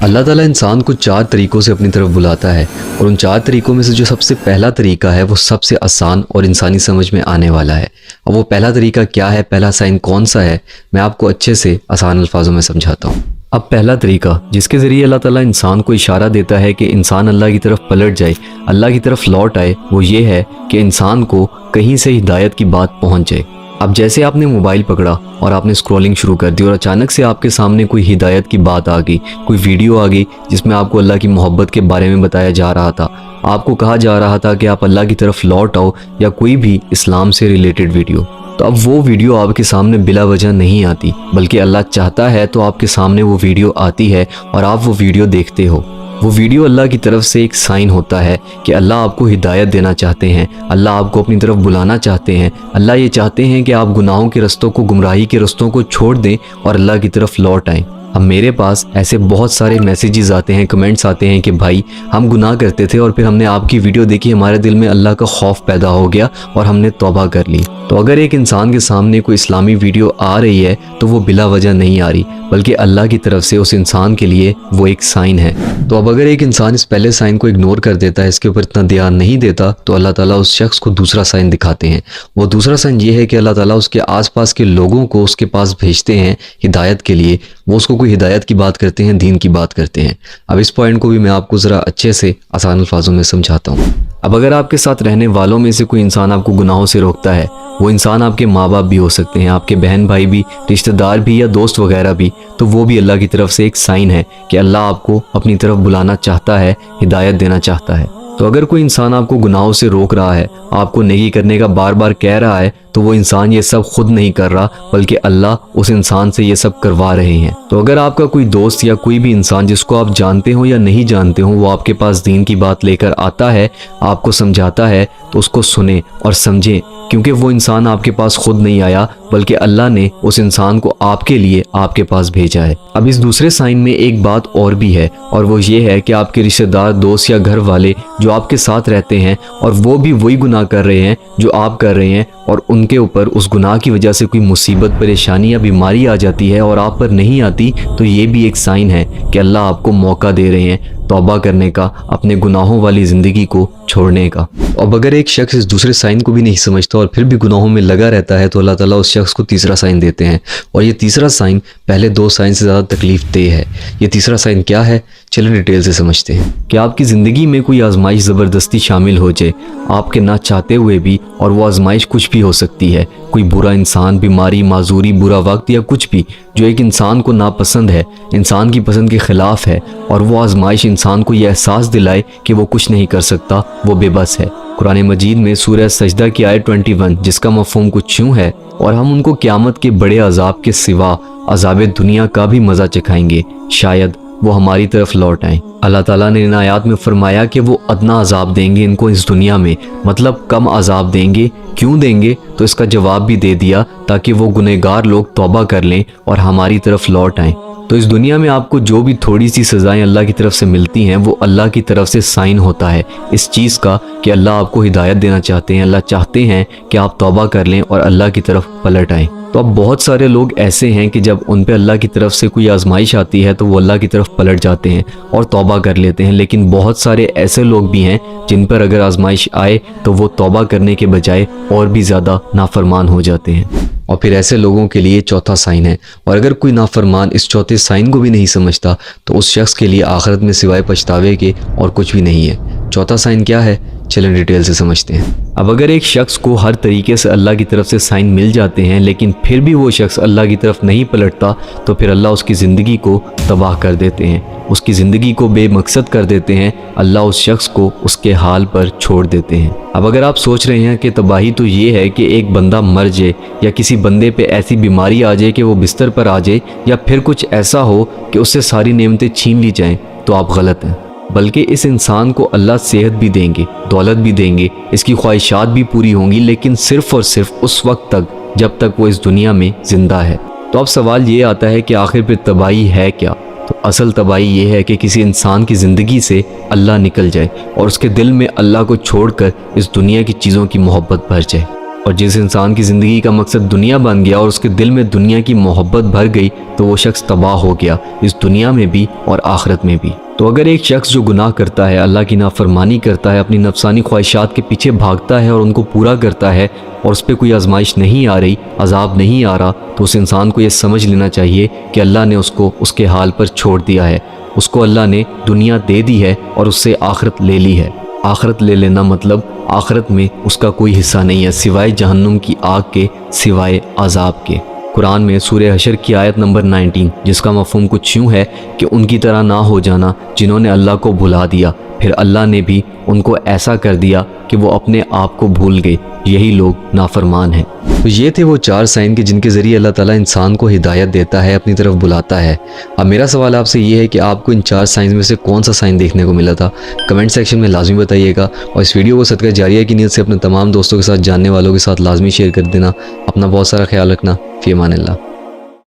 اللہ ताला इंसान को 4 तरीक़ों से अपनी तरफ बुलाता है और उन 4 तरीक़ों में से जो सबसे पहला तरीक़ा है वो सबसे आसान और इंसानी समझ में आने वाला है। अब वो पहला तरीक़ा क्या है, पहला साइन कौन सा है, मैं आपको अच्छे से आसान अल्फाजों में समझाता हूँ। अब पहला तरीक़ा जिसके ज़रिए अल्लाह ताला इंसान को इशारा देता है कि इंसान अल्लाह की तरफ पलट जाए, अल्लाह की तरफ लौट आए, वो ये है कि इंसान को कहीं से हिदायत की बात पहुँच जाए। अब जैसे आपने मोबाइल पकड़ा और आपने स्क्रॉलिंग शुरू कर दी और अचानक से आपके सामने कोई हिदायत की बात आ गई, कोई वीडियो आ गई जिसमें आपको अल्लाह की मोहब्बत के बारे में बताया जा रहा था, आपको कहा जा रहा था कि आप अल्लाह की तरफ लौट आओ, या कोई भी इस्लाम से रिलेटेड वीडियो, तो अब वो वीडियो आपके सामने बिला वजह नहीं आती, बल्कि अल्लाह चाहता है तो आपके सामने वो वीडियो आती है और आप वो वीडियो देखते हो। वो वीडियो अल्लाह की तरफ से एक साइन होता है कि अल्लाह आपको हिदायत देना चाहते हैं, अल्लाह आपको अपनी तरफ बुलाना चाहते हैं, अल्लाह ये चाहते हैं कि आप गुनाहों के रस्तों को, गुमराही के रस्तों को छोड़ दें और अल्लाह की तरफ लौट आएँ। अब मेरे पास ऐसे बहुत सारे मैसेजेस आते हैं, कमेंट्स आते हैं कि भाई हम गुनाह करते थे और फिर हमने आपकी वीडियो देखी, हमारे दिल में अल्लाह का खौफ पैदा हो गया और हमने तौबा कर ली। तो अगर एक इंसान के सामने कोई इस्लामी वीडियो आ रही है तो वो बिला वजह नहीं आ रही, बल्कि अल्लाह की तरफ से उस इंसान के लिए वो एक साइन है। तो अब अगर एक इंसान इस पहले साइन को इग्नोर कर देता है, इसके ऊपर इतना ध्यान नहीं देता, तो अल्लाह ताला उस शख्स को दूसरा साइन दिखाते हैं। वो दूसरा साइन ये है कि अल्लाह ताला उसके आसपास के लोगों को उसके पास भेजते हैं हिदायत के लिए। वो उसको कोई हिदायत की बात करते हैं, दीन की बात करते हैं। अब इस पॉइंट को भी मैं आपको ज़रा अच्छे से आसान अल्फाजों में समझाता हूँ। अब अगर आपके साथ रहने वालों में से कोई इंसान आपको गुनाहों से रोकता है, वो इंसान आपके माँ बाप भी हो सकते हैं, आपके बहन भाई भी, रिश्तेदार भी, या दोस्त वगैरह भी, तो वो भी अल्लाह की तरफ से एक साइन है कि अल्लाह आपको अपनी तरफ बुलाना चाहता है, हिदायत देना चाहता है। तो अगर कोई इंसान आपको गुनाहों से रोक रहा है, आपको नेकी करने का बार बार कह रहा है, तो वो इंसान ये सब खुद नहीं कर रहा, बल्कि अल्लाह उस इंसान से ये सब करवा रहे हैं। तो अगर आपका कोई दोस्त या कोई भी इंसान जिसको आप जानते हो या नहीं जानते हो, वो आपके पास दीन की बात लेकर आता है, आपको समझाता है, तो उसको सुने और समझें, क्योंकि वो इंसान आपके पास खुद नहीं आया, बल्कि अल्लाह ने उस इंसान को आपके लिए आपके पास भेजा है। अब इस दूसरे साइन में एक बात और भी है, और वो ये है कि आपके रिश्तेदार, दोस्त या घर वाले जो आपके साथ रहते हैं और वो भी वही गुनाह कर रहे हैं जो आप कर रहे हैं, और उनके ऊपर उस गुनाह की वजह से कोई मुसीबत, परेशानी या बीमारी आ जाती है और आप पर नहीं आती, तो ये भी एक साइन है कि अल्लाह आपको मौका दे रहे हैं तौबा करने का, अपने गुनाहों वाली ज़िंदगी को छोड़ने का। अब अगर एक शख्स इस दूसरे साइन को भी नहीं समझता और फिर भी गुनाहों में लगा रहता है, तो अल्लाह ताला उस शख्स को तीसरा साइन देते हैं, और ये तीसरा साइन पहले 2 साइन से ज़्यादा तकलीफ देह है। ये तीसरा साइन क्या है, चलिए डिटेल से समझते हैं। कि आपकी ज़िंदगी में कोई आजमाइश ज़बरदस्ती शामिल हो जाए, आपके ना चाहते हुए भी, और वो आजमाइश कुछ भी हो सकती है, कोई बुरा इंसान, बीमारी, माजूरी, बुरा वक्त, या कुछ भी जो एक इंसान को नापसंद है, इंसान की पसंद के ख़िलाफ़ है, और वो आजमाइश इंसान को ये एहसास दिलाए कि वो कुछ नहीं कर सकता, वो बेबस है। कुरान मजीद में सूरह सजदा की आयत 21, जिसका मफ़हूम कुछ यूँ है, और हम उनको क़यामत के बड़े अजाब के सिवा अजाब दुनिया का भी मज़ा चखाएंगे, शायद वो हमारी तरफ लौट आएँ। अल्लाह ताला ने इन आयात में फरमाया कि वो अदना अजाब देंगे इनको इस दुनिया में, मतलब कम अजाब देंगे। क्यों देंगे, तो इसका जवाब भी दे दिया, ताकि वो गुनहगार लोग तौबा कर लें और हमारी तरफ लौट आएँ। तो इस दुनिया में आपको जो भी थोड़ी सी सज़ाएं अल्लाह की तरफ से मिलती हैं, वो अल्लाह की तरफ से साइन होता है इस चीज़ का कि अल्लाह आपको हिदायत देना चाहते हैं, अल्लाह चाहते हैं कि आप तौबा कर लें और अल्लाह की तरफ पलट आएँ। तो अब बहुत सारे लोग ऐसे हैं कि जब उन पे अल्लाह की तरफ से कोई आजमाइश आती है तो वो अल्लाह की तरफ पलट जाते हैं और तौबा कर लेते हैं, लेकिन बहुत सारे ऐसे लोग भी हैं जिन पर अगर आजमाइश आए तो वो तौबा करने के बजाय और भी ज़्यादा नाफरमान हो जाते हैं। और फिर ऐसे लोगों के लिए चौथा साइन है, और अगर कोई नाफरमान इस चौथे साइन को भी नहीं समझता, तो उस शख्स के लिए आखिरत में सिवाय पछतावे के और कुछ भी नहीं है। चौथा साइन क्या है, चलें डिटेल से समझते हैं। अब अगर एक शख्स को हर तरीके से अल्लाह की तरफ से साइन मिल जाते हैं, लेकिन फिर भी वो शख्स अल्लाह की तरफ नहीं पलटता, तो फिर अल्लाह उसकी ज़िंदगी को तबाह कर देते हैं, उसकी ज़िंदगी को बेमकसद कर देते हैं। अल्लाह उस शख्स को उसके हाल पर छोड़ देते हैं। अब अगर आप सोच रहे हैं कि तबाही तो ये है कि एक बंदा मर जाए, या किसी बंदे पे ऐसी बीमारी आ जाए कि वो बिस्तर पर आ जाए, या फिर कुछ ऐसा हो कि उससे सारी नेमतें छीन ली जाएं, तो आप गलत हैं। बल्कि इस इंसान को अल्लाह सेहत भी देंगे, दौलत भी देंगे, इसकी ख्वाहिशात भी पूरी होंगी, लेकिन सिर्फ़ और सिर्फ उस वक्त तक जब तक वो इस दुनिया में ज़िंदा है। तो अब सवाल ये आता है कि आखिर फिर तबाही है क्या? तो असल तबाही ये है कि किसी इंसान की ज़िंदगी से अल्लाह निकल जाए और उसके दिल में अल्लाह को छोड़कर इस दुनिया की चीज़ों की मोहब्बत भर जाए। और जिस इंसान की ज़िंदगी का मकसद दुनिया बन गया और उसके दिल में दुनिया की मोहब्बत भर गई तो वो शख्स तबाह हो गया, इस दुनिया में भी और आखिरत में भी। तो अगर एक शख्स जो गुनाह करता है, अल्लाह की नाफरमानी करता है, अपनी नफसानी ख्वाहिशात के पीछे भागता है और उनको पूरा करता है और उस पर कोई आजमाइश नहीं आ रही, अजाब नहीं आ रहा, तो उस इंसान को ये समझ लेना चाहिए कि अल्लाह ने उसको उसके हाल पर छोड़ दिया है। उसको अल्लाह ने दुनिया दे दी है और उससे आखिरत ले ली है। आखिरत ले लेना मतलब आखिरत में उसका कोई हिस्सा नहीं है सिवाय जहन्नुम की आग के, सिवाय अजाब के। कुरान में सूरह हशर की आयत नंबर 19, जिसका मफ़हूम कुछ यूँ है कि उनकी तरह ना हो जाना जिन्होंने अल्लाह को भुला दिया, फिर अल्लाह ने भी उनको ऐसा कर दिया कि वो अपने आप को भूल गए, यही लोग नाफरमान हैं। तो ये थे वो 4 साइन के जिनके ज़रिए अल्लाह ताला इंसान को हिदायत देता है, अपनी तरफ बुलाता है। अब मेरा सवाल आपसे ये है कि आपको इन 4 साइन में से कौन सा साइन देखने को मिला था, कमेंट सेक्शन में लाजमी बताइएगा। और इस वीडियो को सदका जारिया की नीयत से अपने तमाम दोस्तों के साथ, जानने वालों के साथ लाजमी शेयर कर देना। अपना बहुत सारा ख्याल रखना। फ़ी अमान अल्लाह।